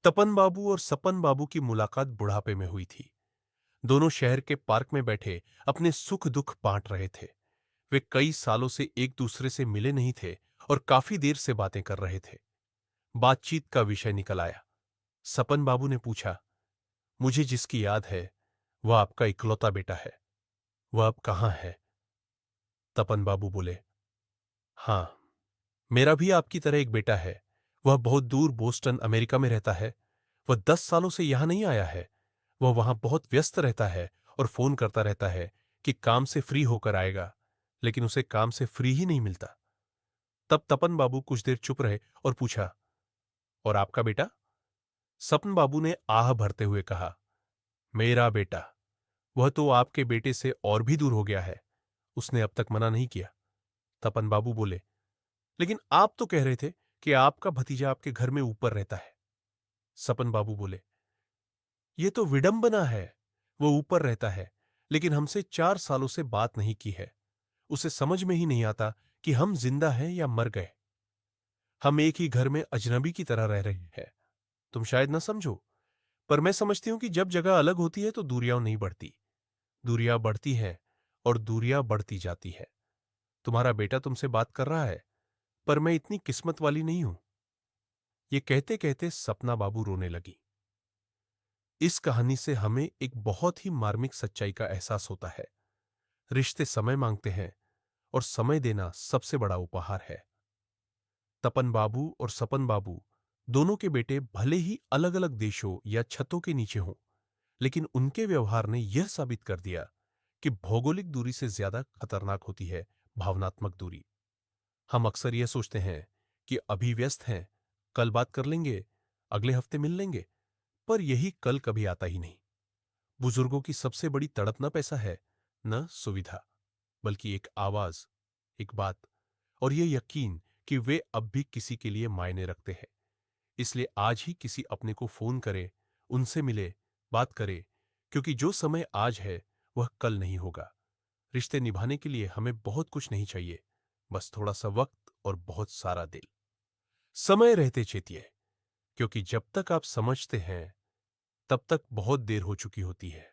तपन बाबू और सपन बाबू की मुलाकात बुढ़ापे में हुई थी। दोनों शहर के पार्क में बैठे अपने सुख दुख बांट रहे थे। वे कई सालों से एक दूसरे से मिले नहीं थे और काफी देर से बातें कर रहे थे। बातचीत का विषय निकल आया। सपन बाबू ने पूछा, मुझे जिसकी याद है वह आपका इकलौता बेटा है, वह अब कहाँ है? तपन बाबू बोले, हाँ, मेरा भी आपकी तरह एक बेटा है। वह बहुत दूर बोस्टन अमेरिका में रहता है। वह 10 सालों से यहां नहीं आया है। वह वहां बहुत व्यस्त रहता है और फोन करता रहता है कि काम से फ्री होकर आएगा, लेकिन उसे काम से फ्री ही नहीं मिलता। तब तपन बाबू कुछ देर चुप रहे और पूछा, और आपका बेटा? सपन बाबू ने आह भरते हुए कहा, मेरा बेटा? वह तो आपके बेटे से और भी दूर हो गया है। उसने अब तक मना नहीं किया। तपन बाबू बोले, लेकिन आप तो कह रहे थे कि आपका भतीजा आपके घर में ऊपर रहता है। सपन बाबू बोले, यह तो विडंबना है। वो ऊपर रहता है, लेकिन हमसे 4 सालों से बात नहीं की है। उसे समझ में ही नहीं आता कि हम जिंदा हैं या मर गए। हम एक ही घर में अजनबी की तरह रह रहे हैं। तुम शायद ना समझो, पर मैं समझती हूं कि जब जगह अलग होती है तो दूरियां नहीं बढ़ती, दूरियां बढ़ती हैं और दूरियां बढ़ती जाती है। तुम्हारा बेटा तुमसे बात कर रहा है, पर मैं इतनी किस्मत वाली नहीं हूं। ये कहते कहते सपना बाबू रोने लगी। इस कहानी से हमें एक बहुत ही मार्मिक सच्चाई का एहसास होता है। रिश्ते समय मांगते हैं और समय देना सबसे बड़ा उपहार है। तपन बाबू और सपन बाबू दोनों के बेटे भले ही अलग अलग देशों या छतों के नीचे हों, लेकिन उनके व्यवहार ने यह साबित कर दिया कि भौगोलिक दूरी से ज्यादा खतरनाक होती है भावनात्मक दूरी। हम अक्सर यह सोचते हैं कि अभी व्यस्त हैं, कल बात कर लेंगे, अगले हफ्ते मिल लेंगे, पर यही कल कभी आता ही नहीं। बुजुर्गों की सबसे बड़ी तड़प न पैसा है, न सुविधा, बल्कि एक आवाज, एक बात और यह यकीन कि वे अब भी किसी के लिए मायने रखते हैं। इसलिए आज ही किसी अपने को फोन करे, उनसे मिले, बात करे, क्योंकि जो समय आज है वह कल नहीं होगा। रिश्ते निभाने के लिए हमें बहुत कुछ नहीं चाहिए, बस थोड़ा सा वक्त और बहुत सारा दिल। समय रहते चेतिए, क्योंकि जब तक आप समझते हैं तब तक बहुत देर हो चुकी होती है।